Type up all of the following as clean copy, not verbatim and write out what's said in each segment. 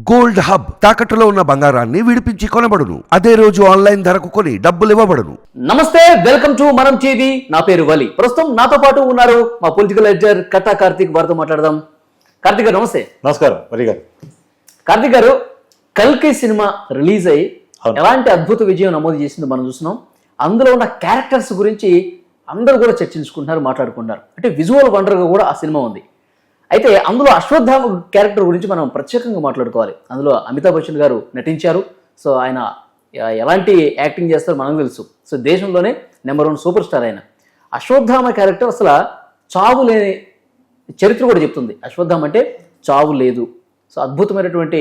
Gold hub తాకట్టులో ఉన్న బంగారాన్ని విడిపించి కొనబడును. అదే రోజు ఆన్లైన్ ధరకు కొని డబ్బులు ఇవ్వబడును. నమస్తే, వెల్కమ్ టు మనం టీవీ. నా పేరు వలి. ప్రస్తుతం నాతో పాటు ఉన్నారు మా పొలిటికల్ ఎడిటర్ కట్టా కార్తీక్. వారితో మాట్లాడదాం. కార్తీక్ గారు నమస్తే. నమస్కారం వలి గారు. కార్తీక్ గారు, కల్కి సినిమా రిలీజ్ అయ్యి ఎలాంటి అద్భుత విజయం నమోదు చేసిందో మనం చూస్తున్నాం. అందులో ఉన్న క్యారెక్టర్స్ గురించి అందరూ కూడా చర్చించుకుంటున్నారు, మాట్లాడుకుంటున్నారు. అంటే విజువల్ వండర్గా కూడా ఆ సినిమా ఉంది. అయితే అందులో అశ్వత్థామ క్యారెక్టర్ గురించి మనం ప్రత్యేకంగా మాట్లాడుకోవాలి. అందులో అమితాబ్ బచ్చన్ గారు నటించారు. సో ఆయన ఎలాంటి యాక్టింగ్ చేస్తారో మనకు తెలుసు. సో దేశంలోనే నెంబర్ 1 సూపర్ స్టార్ ఆయన. అశ్వత్థామ క్యారెక్టర్ అసలు చావు లేని చరిత్ర కూడా చెప్తుంది. అశ్వత్థామ అంటే చావు లేదు. సో అద్భుతమైనటువంటి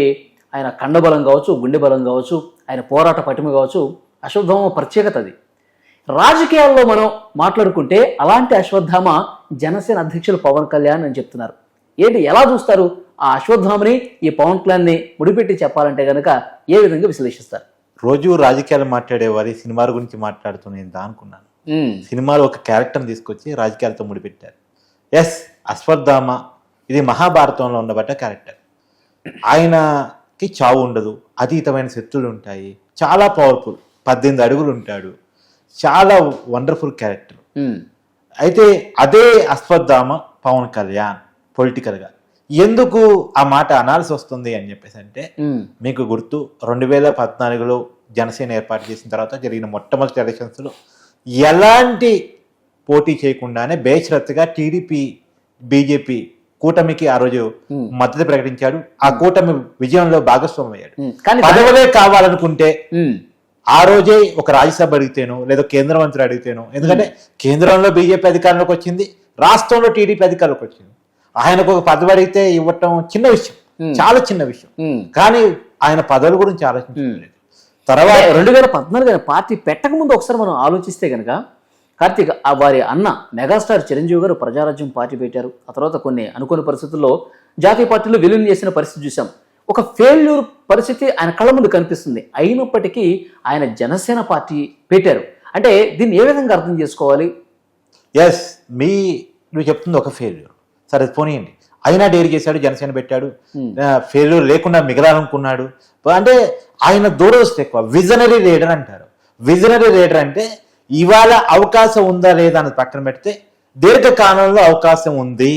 ఆయన కండబలం కావచ్చు, గుండె బలం కావచ్చు, ఆయన పోరాట పటిమ కావచ్చు, అశ్వత్థామ ప్రత్యేకత అది. రాజకీయాల్లో మనం మాట్లాడుకుంటే అలాంటి అశ్వత్థామ జనసేన అధ్యక్షులు పవన్ కళ్యాణ్ అని చెప్తున్నారు. ఏంటి, ఎలా చూస్తారు ఆ అశ్వత్థామని, ఈ పవన్ కళ్యాణ్ని ముడిపెట్టి చెప్పాలంటే కనుక ఏ విధంగా విశ్లేషిస్తారు? రోజు రాజకీయాలు మాట్లాడేవారి సినిమాల గురించి మాట్లాడుతూ నేను అనుకున్నాను. సినిమాలో ఒక క్యారెక్టర్ని తీసుకొచ్చి రాజకీయాలతో ముడిపెట్టారు. ఎస్, అశ్వత్థామ ఇది మహాభారతంలో ఉండబట్ట క్యారెక్టర్. ఆయనకి చావు ఉండదు, అతీతమైన శక్తులు ఉంటాయి, చాలా పవర్ఫుల్, 18 అడుగులు ఉంటాడు, చాలా వండర్ఫుల్ క్యారెక్టర్. అయితే అదే అశ్వత్థామ పవన్ కళ్యాణ్ పొలిటికల్గా ఎందుకు ఆ మాట అనాల్సి వస్తుంది అని చెప్పేసి అంటే, మీకు గుర్తు 2014లో జనసేన ఏర్పాటు చేసిన తర్వాత జరిగిన మొట్టమొదటి ఎలక్షన్స్లో ఎలాంటి పోటీ చేయకుండానే బేషరత్తుగా టీడీపీ బీజేపీ కూటమికి ఆ రోజు మద్దతు ప్రకటించాడు. ఆ కూటమి విజయంలో భాగస్వామి అయ్యాడు. పదవులే కావాలనుకుంటే ఆ రోజే ఒక రాజ్యసభ అడిగితేనో లేదా కేంద్ర మంత్రి అడిగితేనో, ఎందుకంటే కేంద్రంలో బీజేపీ అధికారంలోకి వచ్చింది, రాష్ట్రంలో టీడీపీ అధికారంలోకి వచ్చింది. ఆయనకు ఒక పదవి అడిగితే ఇవ్వటం చిన్న విషయం, చాలా చిన్న విషయం. కానీ ఆయన పదవుల గురించి ఆలోచించలేదు. తర్వాత 2014 పార్టీ పెట్టక ముందు ఒకసారి మనం ఆలోచిస్తే కనుక, కార్తీక్ వారి అన్న మెగాస్టార్ చిరంజీవి గారు ప్రజారాజ్యం పార్టీ పెట్టారు. ఆ తర్వాత కొన్ని అనుకోని పరిస్థితుల్లో జాతీయ పార్టీలో విలీనం చేసిన పరిస్థితి చూసాం. ఒక ఫెయిల్యూర్ పరిస్థితి ఆయన కళ్ళ ముందు కనిపిస్తుంది. అయినప్పటికీ ఆయన జనసేన పార్టీ పెట్టారు. అంటే దీన్ని ఏ విధంగా అర్థం చేసుకోవాలి? ఎస్, నువ్వు చెప్తుంది ఒక ఫెయిల్యూర్, సరే పోనీయండి. అయినా డేరీ చేశాడు, జనసేన పెట్టాడు, ఫెయిల్యూర్ లేకుండా మిగలాలనుకున్నాడు. అంటే ఆయన దూరదృష్టి ఎక్కువ, విజనరీ లీడర్ అంటారు. విజనరీ లీడర్ అంటే ఇవాళ అవకాశం ఉందా లేదా అన్నది పక్కన పెడితే దీర్ఘకాలంలో అవకాశం ఉంది,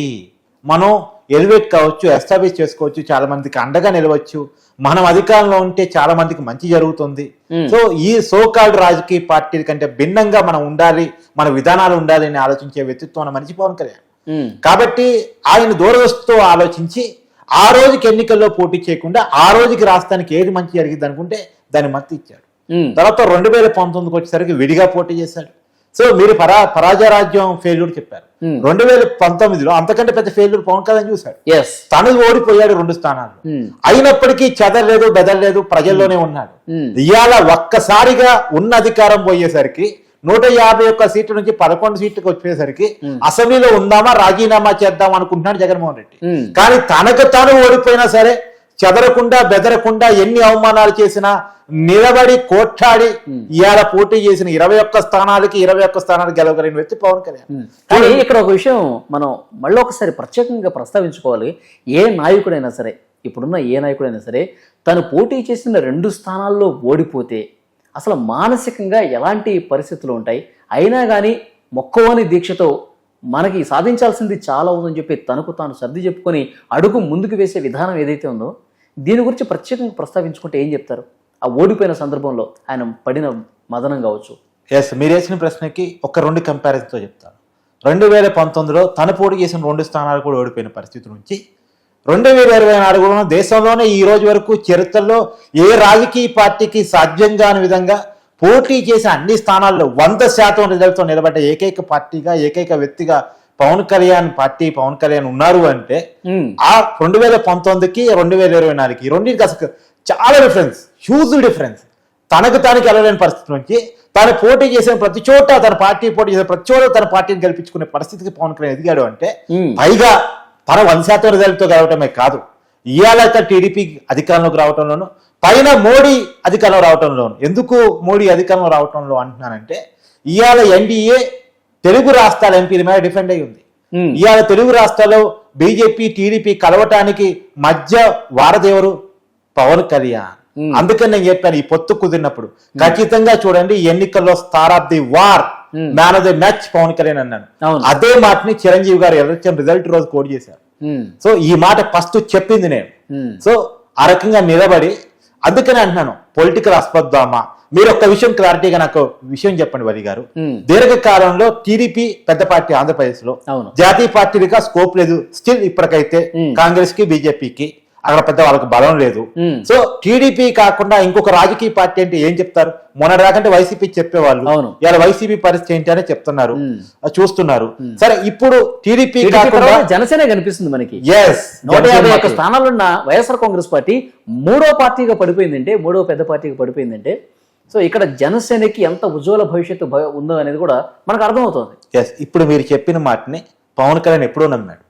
మనం ఎలివేట్ కావచ్చు, ఎస్టాబ్లిష్ చేసుకోవచ్చు, చాలా మందికి అండగా నిలవచ్చు, మనం అధికారంలో ఉంటే చాలా మందికి మంచి జరుగుతుంది. సో ఈ సోకాల్డ్ రాజకీయ పార్టీల కంటే భిన్నంగా మనం ఉండాలి, మన విధానాలు ఉండాలి అని ఆలోచించే వ్యక్తిత్వం అన్న మనిషి పవన్ కళ్యాణ్. కాబట్టి ఆయన దూరదృష్టితో ఆలోచించి ఆ రోజుకి ఎన్నికల్లో పోటీ చేయకుండా ఆ రోజుకి రాష్ట్రానికి ఏది మంచి జరిగింది అనుకుంటే దాన్ని మద్దతు ఇచ్చాడు. తర్వాత 2019కి వచ్చేసరికి విడిగా పోటీ చేశాడు. సో మీరు పరాజయరాజ్యం ఫెయిల్యూర్ చెప్పారు. 2019లో అంతకంటే పెద్ద ఫెయిల్యూర్ పవన్ కళ్యాణ్ చూశాడు. తను ఓడిపోయాడు 2 స్థానాల్లో. అయినప్పటికీ చెదరలేదు, బెదరలేదు, ప్రజల్లోనే ఉన్నాడు. ఇవాళ ఒక్కసారిగా ఉన్న అధికారం పోయేసరికి 151 సీట్ల నుంచి 11 సీట్లకు వచ్చేసరికి అసెంబ్లీలో ఉందామా రాజీనామా చేద్దాం అనుకుంటున్నాడు జగన్మోహన్ రెడ్డి. కానీ తనకు తాను ఓడిపోయినా సరే చెదరకుండా బెదరకుండా ఎన్ని అవమానాలు చేసినా నిలబడి కోట్లాడి ఇవాళ పోటీ చేసిన 21 స్థానాలకి 21 స్థానాలు గెలవగలిగిన వ్యక్తి పవన్ కళ్యాణ్. కానీ ఇక్కడ ఒక విషయం మనం మళ్ళీ ఒకసారి ప్రత్యేకంగా ప్రస్తావించుకోవాలి. ఏ నాయకుడైనా సరే, ఇప్పుడున్న ఏ నాయకుడైనా సరే, తను పోటీ చేసిన 2 స్థానాల్లో ఓడిపోతే అసలు మానసికంగా ఎలాంటి పరిస్థితులు ఉంటాయి? అయినా కానీ మొక్కవని దీక్షతో మనకి సాధించాల్సింది చాలా ఉందని చెప్పి తనకు తాను సర్ది చెప్పుకొని అడుగు ముందుకు వేసే విధానం ఏదైతే ఉందో దీని గురించి ప్రత్యేకంగా ప్రస్తావించుకుంటే ఏం చెప్తారు? ఆ ఓడిపోయిన సందర్భంలో ఆయన పడిన మదనం కావచ్చు. ఎస్, మీరు వేసిన ప్రశ్నకి ఒక 2 కంపారిజన్తో చెప్తాను. 2019లో తను పోటీ చేసిన 2 స్థానాలు కూడా ఓడిపోయిన పరిస్థితి నుంచి 2024లో దేశంలోనే ఈ రోజు వరకు చరిత్రలో ఏ రాజకీయ పార్టీకి సాధ్యం కాని విధంగా పోటీ చేసిన అన్ని స్థానాల్లో 100% రిజల్ట్తో నిలబడ్డ ఏకైక పార్టీగా, ఏకైక వ్యక్తిగా పవన్ కళ్యాణ్ ఉన్నారు అంటే ఆ 2019కి 2024కి ఈ రెండింటికి అసలు చాలా డిఫరెన్స్, హ్యూజ్ డిఫరెన్స్. తనకు తానికి వెళ్ళలేని పరిస్థితి నుంచి తను పోటీ చేసిన ప్రతి చోట, తన పార్టీ పోటీ చేసిన ప్రతి చోట తన పార్టీని గెలిపించుకునే పరిస్థితికి పవన్ కళ్యాణ్ ఎదిగాడు అంటే, పైగా తన 100% రిజల్ట్తో గెలవటమే కాదు, ఇవాళ టీడీపీ అధికారంలోకి రావటంలోనూ, పైన మోడీ అధికారంలో రావటంలోను. ఎందుకు మోడీ అధికారంలో రావటంలో అంటున్నానంటే, ఇవాళ ఎన్డీఏ తెలుగు రాష్ట్రాల ఎంపీల మీద డిఫెండ్ అయి ఉంది. ఇవాళ తెలుగు రాష్ట్రాల్లో బీజేపీ టీడీపీ కలవటానికి మధ్య వారదేవరు పవన్ కళ్యాణ్. అందుకని నేను చెప్పాను ఈ పొత్తు కుదిరినప్పుడు ఖచ్చితంగా చూడండి ఎన్నికల్లో star of the war man of the match Pawan Kalyan అన్నాను. అదే మాటని చిరంజీవి గారు ఎలక్షన్ రిజల్ట్ రోజు కోట్ చేశారు. సో ఈ మాట ఫస్ట్ చెప్పింది నేను. సో ఆ రకంగా నిలబడి అందుకనే అంటున్నాను పొలిటికల్ అస్పద్దామా. మీరు ఒక్క విషయం క్లారిటీగా నాకు విషయం చెప్పండి వలి గారు. దీర్ఘకాలంలో టీడీపీ పెద్ద పార్టీ ఆంధ్రప్రదేశ్ లో, జాతీయ పార్టీలుగా స్కోప్ లేదు స్టిల్ ఇప్పటికైతే కాంగ్రెస్ కి బీజేపీకి అక్కడ పెద్ద వాళ్ళకి బలం లేదు. సో టీడీపీ కాకుండా ఇంకొక రాజకీయ పార్టీ అంటే ఏం చెప్తారు? మొన్న రాకంటే వైసీపీ చెప్పేవాళ్ళు, ఇలా వైసీపీ పరిస్థితి ఏంటి అని చెప్తున్నారు, చూస్తున్నారు. సరే ఇప్పుడు టీడీపీ కాకుండా జనసేన కనిపిస్తుంది మనకి. 151 స్థానాలున్న వైఎస్ఆర్ కాంగ్రెస్ పార్టీ మూడో పార్టీగా పడిపోయిందంటే, మూడో పెద్ద పార్టీగా పడిపోయిందంటే, సో ఇక్కడ జనసేనకి ఎంత ఉజ్వల భవిష్యత్తు ఉందో అనేది కూడా మనకు అర్థమవుతుంది. ఇప్పుడు మీరు చెప్పిన మాటని పవన్ కళ్యాణ్ ఎప్పుడూ నమ్మాడు.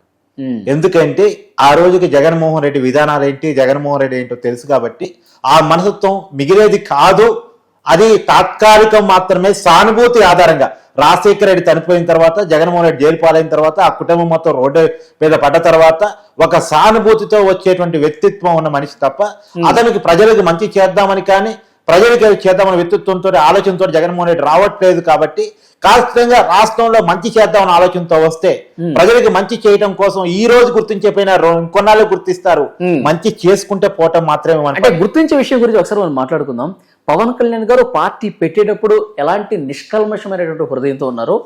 ఎందుకంటే ఆ రోజుకి జగన్మోహన్ రెడ్డి విధానాలు ఏంటి, జగన్మోహన్ రెడ్డి ఏంటో తెలుసు కాబట్టి ఆ మనస్తత్వం మిగిలేది కాదు, అది తాత్కాలికం మాత్రమే. సానుభూతి ఆధారంగా రాజశేఖర రెడ్డి చనిపోయిన తర్వాత, జగన్మోహన్ రెడ్డి జైలు పాలైన తర్వాత, ఆ కుటుంబం మొత్తం రోడ్డు మీద పడ్డ తర్వాత ఒక సానుభూతితో వచ్చేటువంటి వ్యక్తిత్వం ఉన్న మనిషి తప్ప అతనికి ప్రజలకు మంచి చేద్దామని కానీ ప్రజలకి చేద్దామని వ్యక్తిత్వంతో ఆలోచనతో జగన్మోహన్ రెడ్డి రావట్లేదు. కాబట్టి ఖచ్చితంగా రాష్ట్రంలో మంచి చేద్దామని ఆలోచనతో వస్తే ప్రజలకి మంచి చేయడం కోసం ఈ రోజు గుర్తించకపోయినా కొన్నాళ్ళు గుర్తిస్తారు. మంచి చేసుకుంటే పోవటం మాత్రమే. అంటే గుర్తించే విషయం గురించి ఒకసారి మనం మాట్లాడుకుందాం. పవన్ కళ్యాణ్ గారు పార్టీ పెట్టేటప్పుడు ఎలాంటి నిష్కల్మషమైనటువంటి హృదయంతో ఉన్నారో,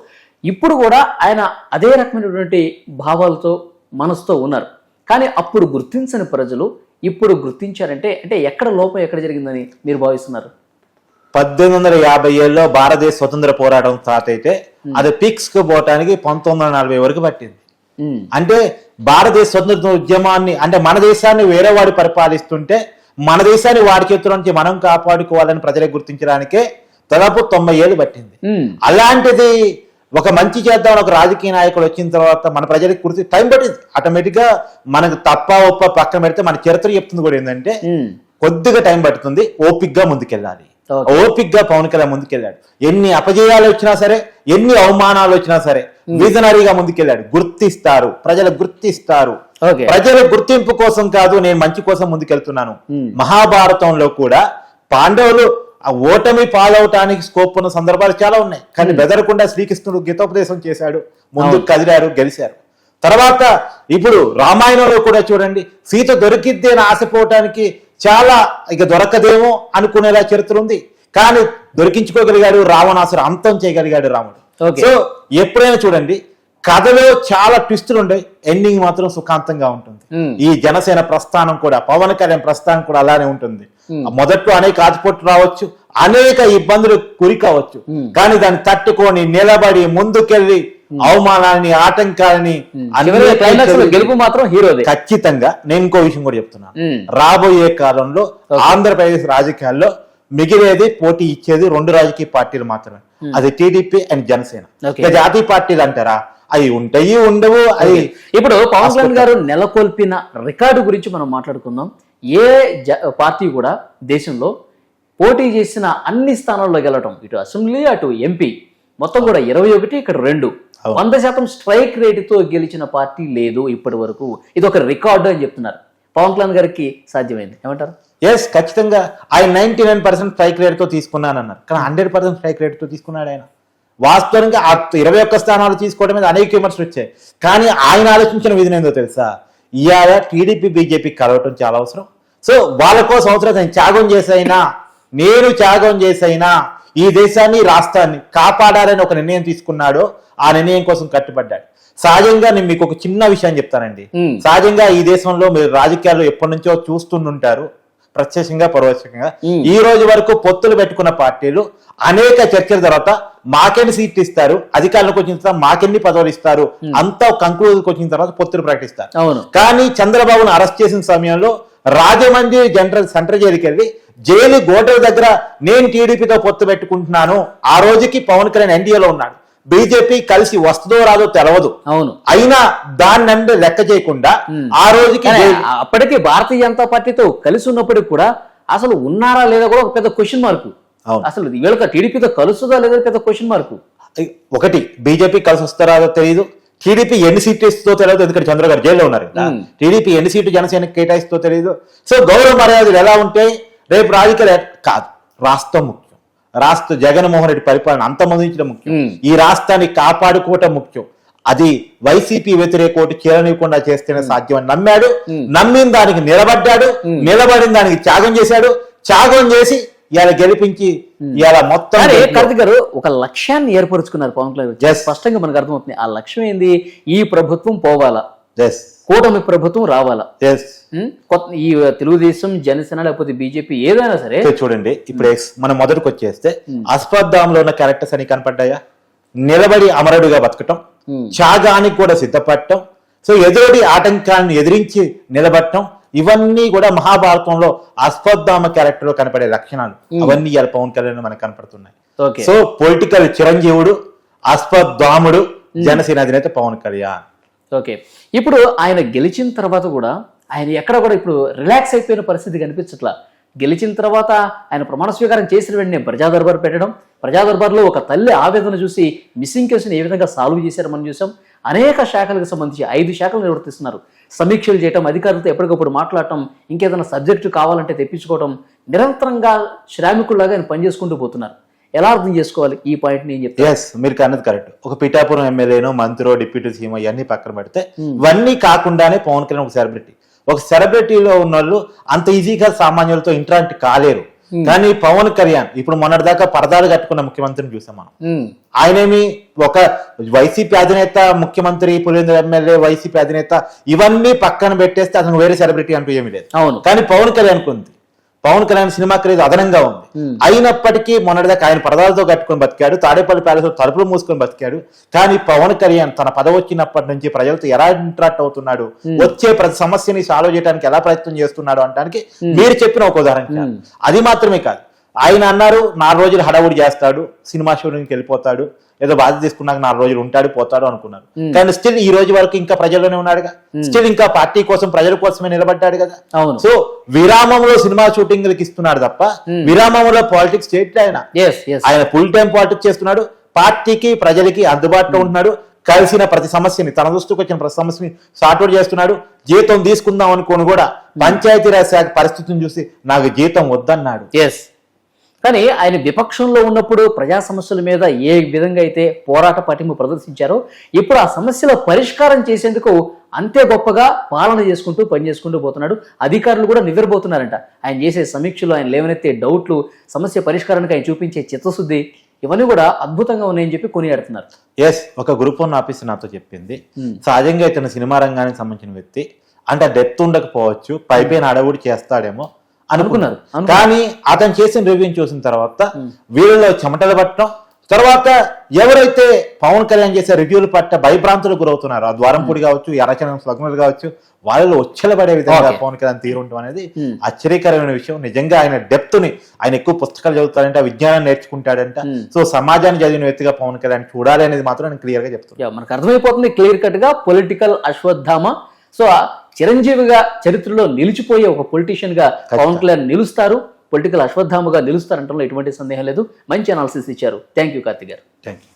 ఇప్పుడు కూడా ఆయన అదే రకమైనటువంటి భావాలతో మనసుతో ఉన్నారు. కానీ అప్పుడు గుర్తించని ప్రజలు ఇప్పుడు గుర్తించారంటే అంటే ఎక్కడ లోపం ఎక్కడ జరిగిందని మీరు భావిస్తున్నారు? 1857లో భారతదేశ స్వతంత్ర పోరాటం స్టార్ట్ అయితే అది పీక్స్ కు పోవటానికి 1940 వరకు పట్టింది. అంటే భారతదేశ స్వతంత్ర ఉద్యమాన్ని, అంటే మన దేశాన్ని వేరే వాడు పరిపాలిస్తుంటే మన దేశాన్ని వాడి చేతుల నుంచి మనం కాపాడుకోవాలని ప్రజలకు గుర్తించడానికే దాదాపు 90 ఏళ్ళు పట్టింది. అలాంటిది ఒక మంచి చేద్దామని ఒక రాజకీయ నాయకుడు వచ్చిన తర్వాత మన ప్రజలకు గుర్తి టైం పట్టింది. ఆటోమేటిక్ గా మనకు తప్ప ఒప్ప పక్కన పెడితే మన చరిత్ర చెప్తుంది కూడా ఏంటంటే కొద్దిగా టైం పడుతుంది, ఓపిక్ గా ముందుకెళ్ళాలి. ఓపిక్ గా పవన్ కళ్యాణ్ ముందుకెళ్ళాడు. ఎన్ని అపజయాలు వచ్చినా సరే, ఎన్ని అవమానాలు వచ్చినా సరే విజనరీగా ముందుకెళ్ళాడు. గుర్తిస్తారు, ప్రజలు గుర్తిస్తారు. ప్రజల గుర్తింపు కోసం కాదు, నేను మంచి కోసం ముందుకెళ్తున్నాను. మహాభారతంలో కూడా పాండవులు ఆ ఓటమి పాలవటానికి స్కోప్ ఉన్న సందర్భాలు చాలా ఉన్నాయి. కానీ బెదరకుండా శ్రీకృష్ణుడు గీతోపదేశం చేశాడు, ముందుకు కదిలారు, గెలిచారు. తర్వాత ఇప్పుడు రామాయణంలో కూడా చూడండి, సీత దొరికిద్దే అని ఆశపోవటానికి చాలా ఇక దొరకదేమో అనుకునేలా చరిత్ర ఉంది. కానీ దొరికించుకోగలిగాడు, రావణాసురు అంతం చేయగలిగాడు రాముడు. సో ఎప్పుడైనా చూడండి కథలో చాలా ట్విస్టులు ఉంటాయి, ఎండింగ్ మాత్రం సుఖాంతంగా ఉంటుంది. ఈ జనసేన ప్రస్థానం కూడా, పవన్ కళ్యాణ్ ప్రస్థానం కూడా అలానే ఉంటుంది. మొదట్లో అనేక ఆచిపోట్లు రావచ్చు, అనేక ఇబ్బందులు గురి కావచ్చు, కానీ దాన్ని తట్టుకొని నిలబడి ముందుకెళ్ళి అవమానాన్ని, ఆటంకాలని గెలుపు మాత్రం హీరోదే. ఖచ్చితంగా నేను ఇంకో విషయం కూడా చెప్తున్నాను. రాబోయే కాలంలో ఆంధ్రప్రదేశ్ రాజకీయాల్లో మిగిలేది పోటీ ఇచ్చేది 2 రాజకీయ పార్టీలు మాత్రమే, అది టీడీపీ అండ్ జనసేన. జాతీయ పార్టీలు అంటారా, అవి ఉంటాయి ఉండవు. అది ఇప్పుడు పవన్ కళ్యాణ్ గారు నెలకొల్పిన రికార్డు గురించి మనం మాట్లాడుకుందాం. ఏ పార్టీ కూడా దేశంలో పోటీ చేసిన అన్ని స్థానాల్లో గెలవటం, ఇటు అసెంబ్లీ అటు ఎంపీ మొత్తం కూడా 21, ఇక్కడ 2, 100% స్ట్రైక్ రేటుతో గెలిచిన పార్టీ లేదు ఇప్పటి వరకు. ఇది ఒక రికార్డు అని చెప్తున్నారు. పవన్ కళ్యాణ్ గారికి సాధ్యమైంది, ఏమంటారు? ఖచ్చితంగా ఆయన 99% స్ట్రైక్ రేట్ తో తీసుకున్నానన్నారు, కానీ 100% స్ట్రైక్ రేట్ తో తీసుకున్నాడు ఆయన. వాస్తవంగా ఆ 21 స్థానాలు తీసుకోవడం మీద అనేక విమర్శలు వచ్చాయి. కానీ ఆయన ఆలోచించిన విధి ఏందో తెలుసా, ఇవాళ టీడీపీ బీజేపీ కలవటం చాలా అవసరం. సో వాళ్ళ కోసం అవసరం, నేను త్యాగం చేసైనా ఈ దేశాన్ని, రాష్ట్రాన్ని కాపాడాలని ఒక నిర్ణయం తీసుకున్నాడు. ఆ నిర్ణయం కోసం కట్టుబడ్డాడు. సహజంగా నేను మీకు ఒక చిన్న విషయం చెప్తానండి. సహజంగా ఈ దేశంలో మీరు రాజకీయాల్లో ఎప్పటి నుంచో చూస్తుంటారు, ప్రత్యక్షంగా పరోక్షంగా. ఈ రోజు వరకు పొత్తులు పెట్టుకున్న పార్టీలు అనేక చర్చల తర్వాత మాకెన్ని సీట్లు ఇస్తారు, అధికారంలోకి వచ్చిన తర్వాత మాకెన్ని పదవులు ఇస్తారు, అంతా కంక్లూజన్కి వచ్చిన తర్వాత పొత్తులు ప్రకటిస్తారు. కానీ చంద్రబాబును అరెస్ట్ చేసిన సమయంలో రాజమండ్రి సెంట్రల్ జైలుకి వెళ్ళి జైలు గోడల దగ్గర నేను టీడీపీతో పొత్తు పెట్టుకుంటున్నాను, ఆ రోజుకి పవన్ కళ్యాణ్ ఎన్డీఏలో ఉన్నాడు, బీజేపీ కలిసి వస్తుందో రాదో తెలవదు, అయినా దాన్ని లెక్క చేయకుండా ఆ రోజుకి అప్పటికి భారతీయ జనతా పార్టీతో కలిసి ఉన్నప్పటికీ కూడా అసలు ఉన్నారా లేదా కూడా ఒక పెద్ద క్వశ్చన్ మార్కు. అసలు వీళ్ళకి టీడీపీతో కలుస్తుందా లేదా పెద్ద క్వశ్చన్ మార్కు. ఒకటి బీజేపీ కలిసి వస్తారో తెలియదు, టీడీపీ ఎన్ని సీట్లు ఇస్తుందో తెలియదు, ఎందుకంటే చంద్రబాబు గారు జైల్లో ఉన్నారు కదా. టీడీపీ ఎన్ని సీట్లు జనసేనకి కేటాయిస్తుందో తెలియదు. సో గౌరవ మర్యాదలు ఎలా ఉంటాయి రేపు రాజకీయాలు కాదు, రాష్ట్రం ముఖ్యం. జగన్మోహన్ రెడ్డి పరిపాలన అంతమొందించడం ముఖ్యం, ఈ రాష్ట్రాన్ని కాపాడుకోవటం ముఖ్యం. అది వైసీపీ వ్యతిరేక ఓటు చేరనివ్వకుండా చేస్తేనే సాధ్యం అని నమ్మాడు. నమ్మిన దానికి నిలబడ్డాడు, నిలబడిన దానికి త్యాగం చేశాడు. త్యాగం చేసి ఇవాళ గెలిపించి ఇవాళ మొత్తం కార్తిక్ గారు ఒక లక్ష్యాన్ని ఏర్పరుచుకున్నారు పవన్ కళ్యాణ్. స్పష్టంగా మనకు అర్థమవుతుంది ఆ లక్ష్యం ఏంది, ఈ ప్రభుత్వం పోవాలా, కూటమి ప్రభుత్వం రావాలా. ఈ తెలుగుదేశం, జనసేన లేకపోతే బీజేపీ ఏదైనా సరే చూడండి. ఇప్పుడు మనం మొదటికి వచ్చేస్తే అస్పద్ధాంలో ఉన్న క్యారెక్టర్స్ అని కనపడ్డాయా? నిలబడి అమరుడుగా బతకటం, త్యాగానికి కూడా సిద్ధపడటం, సో ఎదురడి ఆటంకాన్ని ఎదిరించి నిలబడటం, ఇవన్నీ కూడా మహాభారతంలో అశ్వత్థామ క్యారెక్టర్ లో కనపడే లక్షణాలు. అవన్నీ ఇవాళ పవన్ కళ్యాణ్ మనకు కనపడుతున్నాయి. సో పొలిటికల్ చిరంజీవుడు, అశ్వత్థాముడు, జనసేన అధినేత పవన్ కళ్యాణ్. ఓకే, ఇప్పుడు ఆయన గెలిచిన తర్వాత కూడా ఆయన ఎక్కడ కూడా ఇప్పుడు రిలాక్స్ అయిపోయిన పరిస్థితి కనిపించట్లా. గెలిచిన తర్వాత ఆయన ప్రమాణ స్వీకారం చేసిన వెంటనే ప్రజా దర్బార్ పెట్టడం, ప్రజా దర్బార్లో ఒక తల్లి ఆవేదన చూసి మిస్సింగ్ కేసుని ఏ విధంగా సాల్వ్ చేశారో మనం చూసాం. అనేక శాఖలకు సంబంధించి 5 శాఖలు నిర్వర్తిస్తున్నారు. సమీక్షలు చేయటం, అధికారులతో ఎప్పటికప్పుడు మాట్లాడటం, ఇంకేదైనా సబ్జెక్టు కావాలంటే తెప్పించుకోవడం, నిరంతరంగా శ్రామికుల్లాగా ఆయన పనిచేసుకుంటూ పోతున్నారు. ఎలా అర్థం చేసుకోవాలి ఈ పాయింట్? నేను చెప్తాను, మీరు అన్నది కరెక్ట్. ఒక పిఠాపురం ఎమ్మెల్యేనో, మంత్రో, డిప్యూటీ సీఎం ఇవన్నీ పక్కన పెడితే ఇవన్నీ కాకుండానే పవన్ కళ్యాణ్ ఒక సెలబ్రిటీ. ఒక సెలబ్రిటీలో ఉన్న వాళ్ళు అంత ఈజీగా సామాన్యులతో ఇంటరాక్ట్ కాలేరు. కానీ పవన్ కళ్యాణ్ ఇప్పుడు మొన్నటిదాకా పరదాలు కట్టుకున్న ముఖ్యమంత్రిని చూసాం మనం. ఆయనేమి ఒక వైసీపీ అధినేత, ముఖ్యమంత్రి, పులివెందుల ఎమ్మెల్యే, వైసీపీ అధినేత, ఇవన్నీ పక్కన పెట్టేస్తే అతను వేరే సెలబ్రిటీ అంటూ ఏమీ లేదు. కానీ పవన్ కళ్యాణ్ ఉంది. పవన్ కళ్యాణ్ సినిమా క్రేజ్ అదనంగా ఉంది. అయినప్పటికీ మొన్నటిదాకా ఆయన పరదాలతో కట్టుకుని బతికాడు, తాడేపల్లి ప్యాలెస్ తలుపులు మూసుకొని బతికాడు. కానీ పవన్ కళ్యాణ్ తన పదవి వచ్చినప్పటి నుంచి ప్రజలతో ఎలా ఇంటరాక్ట్ అవుతున్నాడు, వచ్చే ప్రతి సమస్యని సాల్వ్ చేయడానికి ఎలా ప్రయత్నం చేస్తున్నాడు అనడానికి మీరు చెప్పిన ఒక ఉదాహరణ. అది మాత్రమే కాదు, ఆయన అన్నారు 4 రోజులు హడావుడి చేస్తాడు, సినిమా షూటింగ్కి వెళ్ళిపోతాడు, ఏదో బాధ్యత తీసుకున్నాక 4 రోజులు ఉంటాడు పోతాడు అనుకున్నారు. కానీ స్టిల్ ఈ రోజు వరకు ఇంకా ప్రజల్లోనే ఉన్నాడుగా. స్టిల్ ఇంకా పార్టీ కోసం, ప్రజల కోసమే నిలబడ్డాడు కదా. సో విరామంలో సినిమా షూటింగ్లకి ఇస్తున్నాడు తప్ప విరామంలో పాలిటిక్స్ చేయట్లే. ఆయన ఫుల్ టైం పాలిటిక్స్ చేస్తున్నాడు, పార్టీకి ప్రజలకి అందుబాటులో ఉంటున్నాడు. కలిసిన ప్రతి సమస్యని, తన దృష్టికి వచ్చిన ప్రతి సమస్యని సార్ట్అవుట్ చేస్తున్నాడు. జీతం తీసుకుందాం అనుకోని కూడా పంచాయతీరాజ్ శాఖ పరిస్థితిని చూసి నాకు జీతం వద్దన్నాడు. కానీ ఆయన విపక్షంలో ఉన్నప్పుడు ప్రజా సమస్యల మీద ఏ విధంగా అయితే పోరాట పటిమ ప్రదర్శించారో, ఇప్పుడు ఆ సమస్యల పరిష్కారం చేసేందుకు అంతే గొప్పగా పాలన చేసుకుంటూ పనిచేసుకుంటూ పోతున్నాడు. అధికారులు కూడా నివ్వెరబోతున్నారంట. ఆయన చేసే సమీక్షలు, ఆయన లేవనెత్తే డౌట్లు, సమస్య పరిష్కారానికి ఆయన చూపించే చిత్తశుద్ధి, ఇవన్నీ కూడా అద్భుతంగా ఉన్నాయని చెప్పి కొనియాడుతున్నారు. ఒక గ్రూప్ 1 ఆఫీసర్ నాతో చెప్పింది, సహజంగా ఇతను సినిమా రంగానికి సంబంధించిన వ్యక్తి, అంటే డెప్త్ ఉండకపోవచ్చు, పైపైన అడవుడు చేస్తాడేమో అనుకున్నారు. కానీ అతను చేసిన రివ్యూ చూసిన తర్వాత వీళ్ళలో చెమటలు పట్టడం, తర్వాత ఎవరైతే పవన్ కళ్యాణ్ చేసే రివ్యూలు పట్ట భయభ్రాంతులకు గురవుతున్నారో, ఆ ద్వారంపూడి కావచ్చు, ఎర్రచనం స్వగ్నులు కావచ్చు, వాళ్ళలో వచ్చలబడే విధంగా పవన్ కళ్యాణ్ తీరుంటాం అనేది ఆశ్చర్యకరమైన విషయం. నిజంగా ఆయన డెప్త్ ని, ఆయన ఎక్కువ పుస్తకాలు చదువుతాడంట, విజ్ఞానం నేర్చుకుంటాడంట. సో సమాజాన్ని చదివిన వ్యక్తిగా పవన్ కళ్యాణ్ చూడాలి అనేది మాత్రం నేను క్లియర్ గా చెప్తాను. మనకు అర్థమైపోతుంది క్లియర్ కట్ గా, పొలిటికల్ అశ్వత్థామ. సో చిరంజీవిగా చరిత్రలో నిలిచిపోయే ఒక పొలిటీషియన్ గా పవన్ కళ్యాణ్ నిలుస్తారు, పొలిటికల్ అశ్వత్థామగా నిలుస్తారంటంలో ఎటువంటి సందేహం లేదు. మంచి అనాలిసిస్ ఇచ్చారు. థ్యాంక్ యూ కార్తిక్ గారు. Thank you.